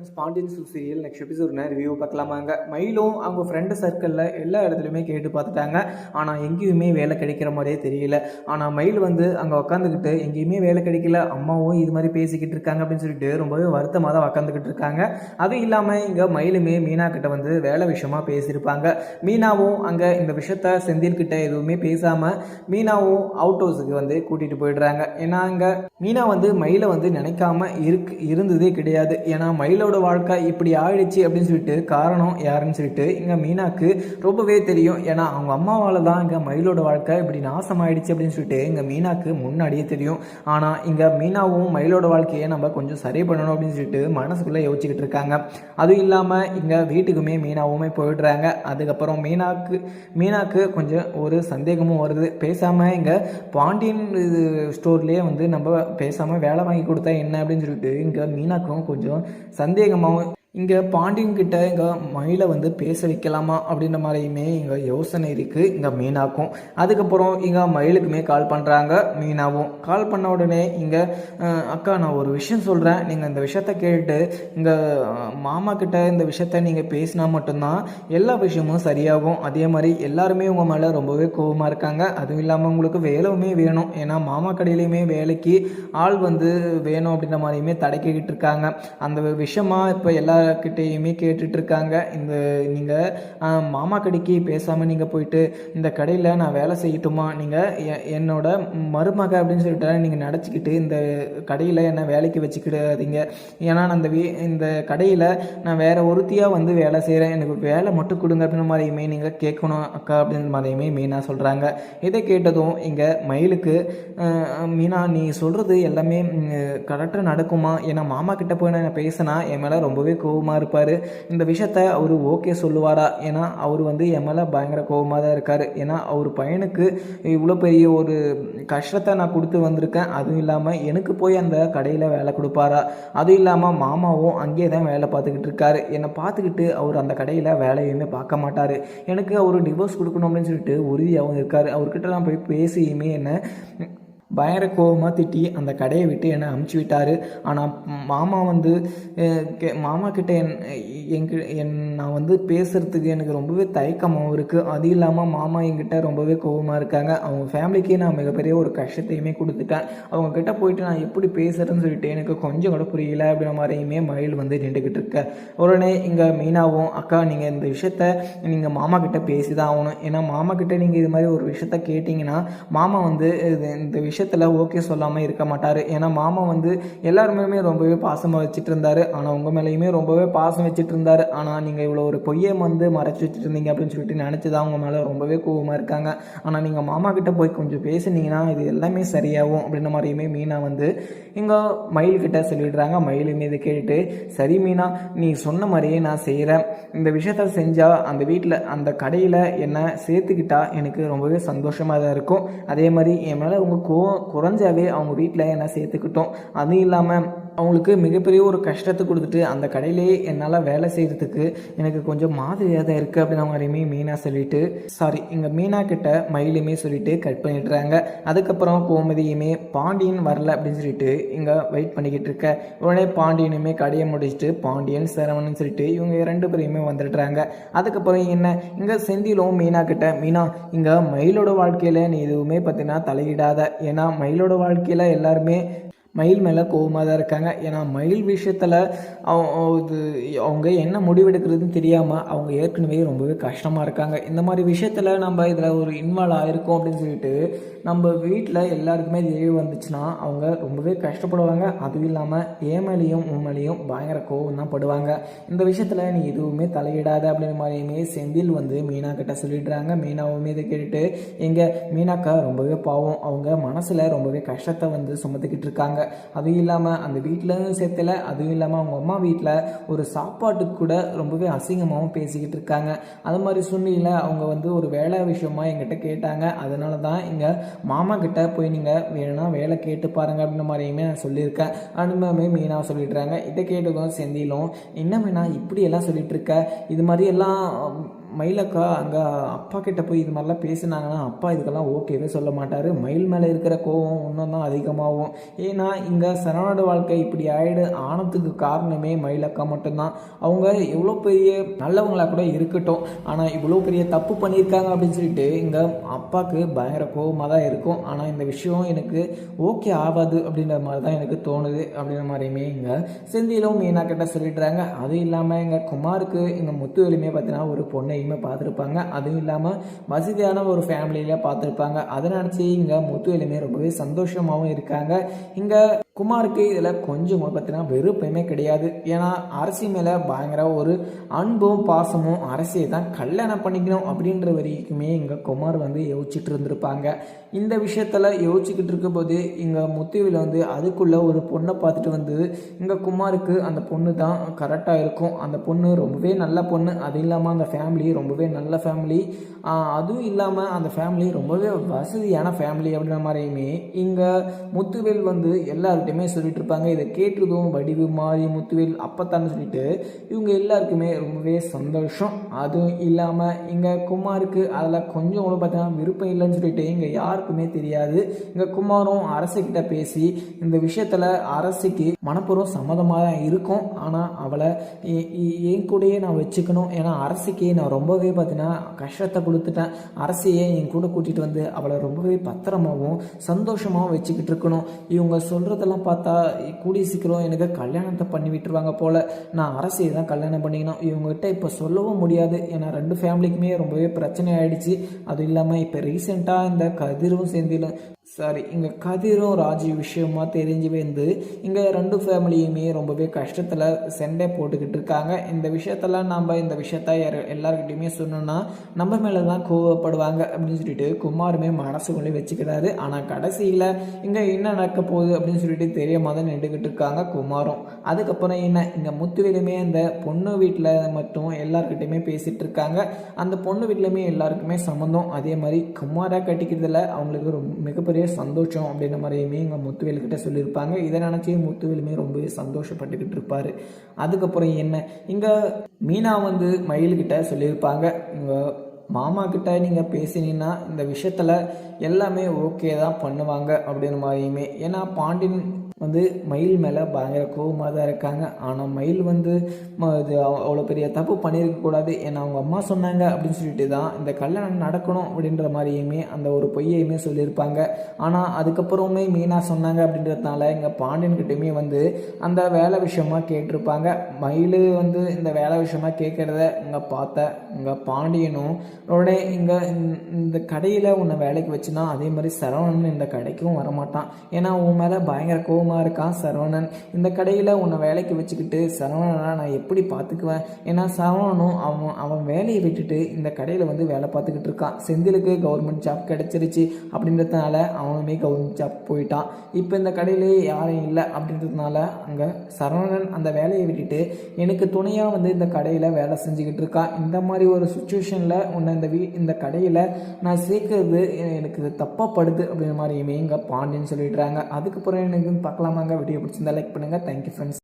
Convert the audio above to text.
ஸ்பாண்டியன் serial next episode review பார்க்கலாமாங்க. மயிலும் அவங்க friend சர்க்கிளில் எல்லா இடத்துலையுமே கேட்டு பார்த்துட்டாங்க. ஆனால் எங்கேயுமே வேலை கிடைக்கிற மாதிரியே தெரியல. ஆனால் மயில் வந்து அங்கே உக்காந்துக்கிட்டு எங்கேயுமே வேலை கிடைக்கல, அம்மாவும் இது மாதிரி பேசிக்கிட்டு இருக்காங்க அப்படின்னு சொல்லிட்டு ரொம்பவே வருத்தமாக தான் உக்காந்துக்கிட்டு இருக்காங்க. அதுவும் இல்லாமல் இங்கே மயிலுமே மீனா கிட்ட வந்து வேலை விஷயமா பேசியிருப்பாங்க. மீனாவும் அங்கே இந்த விஷயத்த செந்தில்கிட்ட எதுவுமே பேசாமல் மீனாவும் அவுட் ஹவுஸுக்கு வந்து கூட்டிகிட்டு போயிடுறாங்க. ஏன்னா அங்கே மீனா வந்து மயிலை வந்து நினைக்காம இருந்ததே கிடையாது. ஏன்னா மயிலோட வாழ்க்கை இப்படி ஆயிடுச்சு அப்படின்னு சொல்லிட்டு காரணம் யாருன்னு சொல்லிட்டு இங்கே மீனாக்கு ரொம்பவே தெரியும். ஏன்னா அவங்க அம்மாவால் தான் இங்கே மயிலோட வாழ்க்கை இப்படி நாசம் ஆயிடுச்சு அப்படின்னு சொல்லிட்டு இங்கே மீனாக்கு முன்னாடியே தெரியும். ஆனால் இங்கே மீனாவும் மயிலோட வாழ்க்கையை நம்ம கொஞ்சம் சரி பண்ணணும் அப்படின்னு சொல்லிட்டு மனசுக்குள்ளே யோசிச்சுக்கிட்டு இருக்காங்க. அதுவும் இல்லாமல் இங்கே வீட்டுக்குமே மீனாவுமே போயிடுறாங்க. அதுக்கப்புறம் மீனாக்கு கொஞ்சம் ஒரு சந்தேகமும் வருது. பேசாமல் இங்கே பாண்டியன் ஸ்டோர்லேயே வந்து நம்ம பேசாமல் வேலை வாங்கி கொடுத்தா என்ன அப்படின்னு சொல்லிட்டு இங்கே மீனாக்கும் கொஞ்சம் சந்தேகமாகவும் இங்கே பாண்டியன்கிட்ட இங்கே மயிலை வந்து பேச வைக்கலாமா அப்படின்ற மாதிரியுமே இங்கே யோசனை இருக்குது இங்கே மீனாக்கும். அதுக்கப்புறம் இங்கே மயிலுக்குமே கால் பண்ணுறாங்க. மீனாவும் கால் பண்ண உடனே இங்கே அக்கா நான் ஒரு விஷயம் சொல்கிறேன், நீங்கள் இந்த விஷயத்த கேட்டு இங்கே மாமா கிட்ட இந்த விஷயத்த நீங்கள் பேசினா மட்டும்தான் எல்லா விஷயமும் சரியாகும். அதே மாதிரி எல்லாருமே உங்கள் மேலே ரொம்பவே கோபமாக இருக்காங்க. அதுவும் இல்லாமல் உங்களுக்கு வேலையுமே வேணும். ஏன்னா மாமா கடையிலையுமே வேலைக்கு ஆள் வந்து வேணும் அப்படின்ற மாதிரியுமே தடைக்கிட்டு இருக்காங்க. அந்த விஷயமா இப்போ கிட்டையுமே கேட்டுட்டு இருக்காங்க. இந்த நீங்கள் மாமா கடைக்கு பேசாமல் நீங்கள் போயிட்டு இந்த கடையில் நான் வேலை செய்யட்டுமா, நீங்கள் என்னோட மருமக அப்படின்னு சொல்லிட்டு நீங்கள் நினச்சிக்கிட்டு இந்த கடையில் என்ன வேலைக்கு வச்சுக்கிடாதீங்க. ஏன்னா நான் இந்த கடையில் நான் வேற ஒருத்தியாக வந்து வேலை செய்கிறேன், எனக்கு வேலை மட்டும் கொடுங்க அப்படின்ற மாதிரியுமே நீங்கள் கேட்கணும் அக்கா அப்படின்ற மாதிரியுமே மீனா சொல்கிறாங்க. இதை கேட்டதும் இங்கே மயிலுக்கு மீனா நீ சொல்கிறது எல்லாமே கரெக்டாக நடக்குமா, ஏன்னா மாமா கிட்ட போய் நான் பேசினா என் மேலே ரொம்பவே கோபமாக இருப்பார், இந்த விஷயத்த அவர் ஓகே சொல்லுவாரா, ஏன்னா அவர் வந்து என் மேலே பயங்கர கோபமாக தான் இருக்கார். ஏன்னா அவர் பையனுக்கு இவ்வளோ பெரிய ஒரு கஷ்டத்தை நான் கொடுத்து வந்திருக்கேன், அதுவும் இல்லாமல் எனக்கு போய் அந்த கடையில் வேலை கொடுப்பாரா, அதுவும் இல்லாமல் மாமாவும் அங்கேயே தான் வேலை பார்த்துக்கிட்டு இருக்காரு, என்னை பார்த்துக்கிட்டு அவர் அந்த கடையில் வேலையுமே பார்க்க மாட்டார், எனக்கு அவர் டிவோர்ஸ் கொடுக்கணும் அப்படின்னு சொல்லிட்டு உறுதியாகவும் இருக்கார், அவர்கிட்ட நான் போய் பேசியுமே என்ன பயங்கர கோபமாக திட்டி அந்த கடையை விட்டு என்னை அமுச்சு விட்டார். ஆனால் மாமா வந்து மாமா கிட்ட நான் வந்து பேசுகிறதுக்கு எனக்கு ரொம்பவே தயக்கமாகவும் இருக்குது. அது இல்லாமல் மாமா என்கிட்ட ரொம்பவே கோபமாக இருக்காங்க, அவங்க ஃபேமிலிக்கே நான் மிகப்பெரிய ஒரு கஷ்டத்தையுமே கொடுத்துட்டேன், அவங்கக்கிட்ட போயிட்டு நான் எப்படி பேசுகிறேன்னு சொல்லிட்டு எனக்கு கொஞ்சம் கூட புரியல அப்படின்ற மாதிரியுமே மயில் வந்து நின்றுக்கிட்டு இருக்கேன். உடனே இங்கே மீனாவும் அக்கா நீங்கள் இந்த விஷயத்த நீங்கள் மாமா கிட்ட பேசி தான் ஆகணும், ஏன்னா மாமா கிட்ட நீங்கள் இது மாதிரி ஒரு விஷயத்த கேட்டிங்கன்னா மாமா வந்து இந்த விஷயத்தில் ஓகே சொல்லாமல் இருக்க மாட்டார். ஏன்னா மாமா வந்து எல்லாருமே ரொம்பவே பாசமாக வச்சுட்டு இருந்தார், ஆனால் உங்கள் மேலேயுமே ரொம்பவே பாசம் வச்சுட்டு இருந்தார். ஆனால் நீங்கள் இவ்வளோ ஒரு பொய்யை வந்து மறைச்சி வச்சுட்டு இருந்தீங்க அப்படின்னு சொல்லிட்டு நினச்சி தான் அவங்க மேலே ரொம்பவே கோபமாக இருக்காங்க. ஆனால் நீங்கள் மாமா கிட்ட போய் கொஞ்சம் பேசுனீங்கன்னா இது எல்லாமே சரியாகும் அப்படின்ற மாதிரியுமே மீனா வந்து இங்கே மயில்கிட்ட சொல்லிடுறாங்க. மயிலுமே இதை கேட்டு சரி மீனா நீ சொன்ன மாதிரியே நான் செய்கிறேன், இந்த விஷயத்த செஞ்சால் அந்த வீட்டில் அந்த கடையில் என்னை சேர்த்துக்கிட்டா எனக்கு ரொம்பவே சந்தோஷமாக தான் இருக்கும். அதே மாதிரி என் மேலே உங்கள் குறைஞ்சாவே அவங்க வீட்டில் என்ன சேர்த்துக்கிட்டோம், அதுவும் இல்லாமல் அவங்களுக்கு மிகப்பெரிய ஒரு கஷ்டத்தை கொடுத்துட்டு அந்த கடையிலே என்னால் வேலை செய்கிறதுக்கு எனக்கு கொஞ்சம் மாதிரியாக தான் இருக்குது அப்படின்ற மாதிரியுமே மீனா சொல்லிட்டு இங்கே மீனா கிட்ட மயிலுமே சொல்லிட்டு கட் பண்ணிடுறாங்க. அதுக்கப்புறம் கோமதியுமே பாண்டியன் வரல அப்படின்னு சொல்லிட்டு இங்கே வெயிட் பண்ணிக்கிட்டு இருக்க. உடனே பாண்டியனுமே கடையை முடிச்சுட்டு பாண்டியன் சரவணன் சொல்லிட்டு இவங்க ரெண்டு பேரையுமே வந்துடுறாங்க. அதுக்கப்புறம் என்ன இங்கே செந்திலும் மீனா கிட்ட மீனா இங்கே மயிலோட வாழ்க்கையில் நீ எதுவுமே பார்த்தீங்கன்னா தலையிடாத, ஏன்னா மயிலோட வாழ்க்கையில் எல்லாருமே மயில் மேலே கோபமாக தான் இருக்காங்க. ஏன்னா மயில் விஷயத்தில் அவங்க என்ன முடிவெடுக்கிறதுன்னு தெரியாமல் அவங்க ஏற்கனவே ரொம்பவே கஷ்டமாக இருக்காங்க. இந்த மாதிரி விஷயத்தில் நம்ம இதில் ஒரு இன்வால்வ் ஆகிருக்கோம் அப்படின்னு சொல்லிட்டு நம்ம வீட்டில் எல்லாருக்குமே தெரிய வந்துச்சுன்னா அவங்க ரொம்பவே கஷ்டப்படுவாங்க. அதுவும் இல்லாமல் ஏமேலையும் உண்மையிலையும் பயங்கர கோபம் தான் படுவாங்க. இந்த விஷயத்தில் நீ எதுவுமே தலையிடாத அப்படின்ற மாதிரியுமே செந்தில் வந்து மீனா கிட்ட சொல்லிடுறாங்க. மீனாவுமே இதை கேட்டுட்டு எங்கள் மீனாக்கா ரொம்பவே பாவம், அவங்க மனசில் ரொம்பவே கஷ்டத்தை வந்து சுமத்துக்கிட்டு இருக்காங்க. அதுவும் இல்லாமல் அந்த வீட்டில் சேர்த்தல, அதுவும் இல்லாமல் அவங்க அம்மா வீட்டில் ஒரு சாப்பாட்டுக்கு கூட ரொம்பவே அசிங்கமாகவும் பேசிக்கிட்டு இருக்காங்க. அது மாதிரி சூழ்நிலையில் அவங்க வந்து ஒரு வேலை விஷயமா எங்கிட்ட கேட்டாங்க, அதனால தான் இங்கே மாமா கிட்ட போய் நீங்கள் வேணும்னா வேலை கேட்டு பாருங்க அப்படின்ற மாதிரியுமே நான் சொல்லியிருக்கேன் அனுபவமே மீனா சொல்லிடுறாங்க. இதை கேட்டதும் செந்திலும் என்ன மீனா இப்படியெல்லாம் சொல்லிட்டு இருக்க, இது மாதிரியெல்லாம் மயிலக்கா அங்கே அப்பா கிட்ட போய் இது மாதிரிலாம் பேசினாங்கன்னா அப்பா இதுக்கெல்லாம் ஓகேவே சொல்ல மாட்டார். மயில் மேலே இருக்கிற கோவம் இன்னும் தான் அதிகமாகும். ஏன்னா இங்கே சரவணோட வாழ்க்கை இப்படி ஆனதுக்கு காரணமே மயிலக்கா மட்டும்தான். அவங்க எவ்வளோ பெரிய நல்லவங்களாக கூட இருக்கட்டும், ஆனால் இவ்வளோ பெரிய தப்பு பண்ணியிருக்காங்க அப்படின்னு சொல்லிட்டு இங்கே அப்பாவுக்கு பயங்கர கோவமாக தான் இருக்கும். ஆனால் இந்த விஷயம் எனக்கு ஓகே ஆகாது அப்படின்ற மாதிரி தான் எனக்கு தோணுது அப்படின்ற மாதிரியுமே இங்கே செந்திலும் மீனா கிட்ட சொல்லிடுறாங்க. அதுவும் இல்லாமல் எங்கள் குமாருக்கு இங்கே முத்துவேலுமே பார்த்தீங்கன்னா ஒரு பொண்ணையுமே பார்த்துருப்பாங்க. அதுவும் இல்லாமல் வசதியான ஒரு ஃபேமிலியில் பார்த்துருப்பாங்க. அதை நினச்சி இங்கே முத்துவேலுமே ரொம்பவே சந்தோஷமாகவும் இருக்காங்க. இங்கே குமாருக்கு இதில் கொஞ்சம் பார்த்தீங்கன்னா வெறுப்பையுமே கிடையாது. ஏன்னா அரசி மேலே பயங்கர ஒரு அன்பும் பாசமும் அரசியை தான் கல்யாணம் பண்ணிக்கணும் அப்படின்ற வரைக்குமே இங்கே குமார் வந்து யோசிச்சுட்டு இருந்திருப்பாங்க. இந்த விஷயத்தில் யோசிச்சுக்கிட்டு இருக்கும்போது இங்கே முத்துவில் வந்து அதுக்குள்ளே ஒரு பொண்ணை பார்த்துட்டு வந்து இங்கே குமாருக்கு அந்த பொண்ணு தான் கரெக்டாக இருக்கும். அந்த பொண்ணு ரொம்பவே நல்ல பொண்ணு. அது இல்லாமல் அந்த ஃபேமிலி ரொம்பவே நல்ல ஃபேமிலி. அதுவும் இல்லாமல் அந்த ஃபேமிலி ரொம்பவே வசதியான ஃபேமிலி அப்படின்ற மாதிரியுமே இங்கே முத்துவேல் வந்து எல்லாருக்கிட்டையுமே சொல்லிட்டு இருப்பாங்க. இதை கேட்டதும் வடிவு மாறி முத்துவேல் அப்பத்தான்னு சொல்லிட்டு இவங்க எல்லாருக்குமே ரொம்பவே சந்தோஷம். அதுவும் இல்லாமல் இங்கே குமாருக்கு அதில் கொஞ்சம் கூட பார்த்தீங்கன்னா விருப்பம் இல்லைன்னு சொல்லிட்டு இங்கே யாருக்குமே தெரியாது. இங்கே குமாரும் அரசுக்கிட்ட பேசி இந்த விஷயத்தில் அரசுக்கு மனப்பூர்வம் சம்மதமாக தான் இருக்கும். ஆனால் அவளை என் கூடயே நான் வச்சுக்கணும். ஏன்னா அரசுக்கே நான் ரொம்பவே பார்த்தீங்கன்னா கஷ்டத்தை கொடுத்துட்டேன். அரசையே என் கூட கூட்டிகிட்டு வந்து அவளை ரொம்பவே பத்திரமாகவும் சந்தோஷமாகவும் வச்சுக்கிட்டு இருக்கணும். இவங்க சொல்கிறதெல்லாம் பார்த்தா கூடிய சீக்கிரம் எனக்கு கல்யாணத்தை பண்ணி விட்டுருவாங்க போல். நான் அரசியை தான் கல்யாணம் பண்ணிக்கணும். இவங்ககிட்ட இப்போ சொல்லவும் முடியாது. ஏன்னா ரெண்டு ஃபேமிலிக்குமே ரொம்பவே பிரச்சனை ஆகிடுச்சு. அதுவும் இல்லாமல் இப்போ ரீசெண்டாக இந்த கதிரும் செந்திலும் இங்கே கதிரும் ராஜி விஷயமா தெரிஞ்சு வந்து இங்கே ரெண்டு ஃபேமிலியுமே ரொம்பவே கஷ்டத்தில் சண்டை போட்டுக்கிட்டு இருக்காங்க. இந்த விஷயத்தில் நம்ம இந்த விஷயத்த எல்லாருக்கிட்டையுமே சொன்னோன்னா நம்ம மேலே தான் கோவப்படுவாங்க அப்படின்னு சொல்லிட்டு குமாருமே மனசுக்குள்ளே வச்சுக்கிறாரு. ஆனால் கடைசியில் இங்கே என்ன நடக்க போகுது அப்படின்னு சொல்லிட்டு தெரியாம தான் நின்றுக்கிட்டு இருக்காங்க குமாரும். அதுக்கப்புறம் என்ன இங்கே முத்துவேலுமே அந்த பொண்ணு வீட்டில் மட்டும் எல்லாருக்கிட்டையுமே பேசிகிட்டு இருக்காங்க. அந்த பொண்ணு வீட்லையுமே எல்லாருக்குமே சம்மந்தம். அதே மாதிரி குமாராக கட்டிக்கிறதுல அவங்களுக்கு மிகப்பெரிய சந்தோஷம் அப்படின்ற மாதிரியுமே இங்கே முத்துவேலுக்கிட்ட சொல்லியிருப்பாங்க. இதை நினச்சி முத்துவேலுமே ரொம்பவே சந்தோஷப்பட்டுக்கிட்டு இருப்பார். அதுக்கப்புறம் என்ன இங்கே மீனா வந்து மயில்கிட்ட சொல்லியிருப்பாங்க, இங்கே மாமா கிட்ட நீங்கள் பேசினீங்கன்னா இந்த விஷயத்தில் எல்லாமே ஓகே தான் பண்ணுவாங்க அப்படின்ற மாதிரியுமே. ஏன்னா பாண்டியன் வந்து மயில் மேலே பயங்கர கோபமாக தான் இருக்காங்க. ஆனால் மயில் வந்து இது அவ்வளோ பெரிய தப்பு பண்ணியிருக்கக்கூடாது. ஏன்னா அவங்க அம்மா சொன்னாங்க அப்படின்னு சொல்லிட்டு தான் இந்த கல்யாணம் நடக்கணும் அப்படின்ற மாதிரியுமே அந்த ஒரு பொய்யையுமே சொல்லியிருப்பாங்க. ஆனால் அதுக்கப்புறமே மீனா சொன்னாங்க அப்படின்றதுனால இங்கே பாண்டியன்கிட்டையுமே வந்து அந்த வேலை விஷயமா கேட்டிருப்பாங்க. மயில் வந்து இந்த வேலை விஷயமா கேட்குறத இங்கே பார்த்த இங்கே பாண்டியனும் உடனே இங்கே இந்த கடையில் உன்னை வேலைக்கு வச்சுனா அதே மாதிரி சரவணன் இந்த கடைக்கும் வரமாட்டான். ஏன்னா உன் மேலே பயங்கர கோபம் இருக்கான் சரவணன். இந்த கடையில் உன்னை வேலைக்கு வச்சுக்கிட்டு சரவணனை நான் எப்படி பார்த்துக்குவேன்? ஏன்னா சரவணனும் அவன் வேலையை விட்டுட்டு இந்த கடையில் வந்து வேலை பார்த்துக்கிட்டு இருக்கான். செந்திலுக்கு கவர்மெண்ட் ஜாப் கிடைச்சிருச்சு அப்படின்றதுனால அவனுமே கவர்மெண்ட் ஜாப் போயிட்டான். இப்போ இந்த கடையிலே யாரும் இல்லை அப்படின்றதுனால அங்கே சரவணன் அந்த வேலையை விட்டுட்டு எனக்கு துணையாக வந்து இந்த கடையில் வேலை செஞ்சுக்கிட்டு இருக்கான். இந்த மாதிரி ஒரு சுச்சுவேஷனில் உன்னை இந்த கடையில் நான் சேர்க்கறது எனக்கு தப்பாக படுது அப்படின்ற மாதிரியுமே இங்கே பாண்டியன் சொல்லிடுறாங்க. அதுக்கப்புறம் எனக்கு பார்க்கலாமாங்க. வீடியோ பிடிச்சிருந்தா லைக் பண்ணுங்கள். Thank you friends.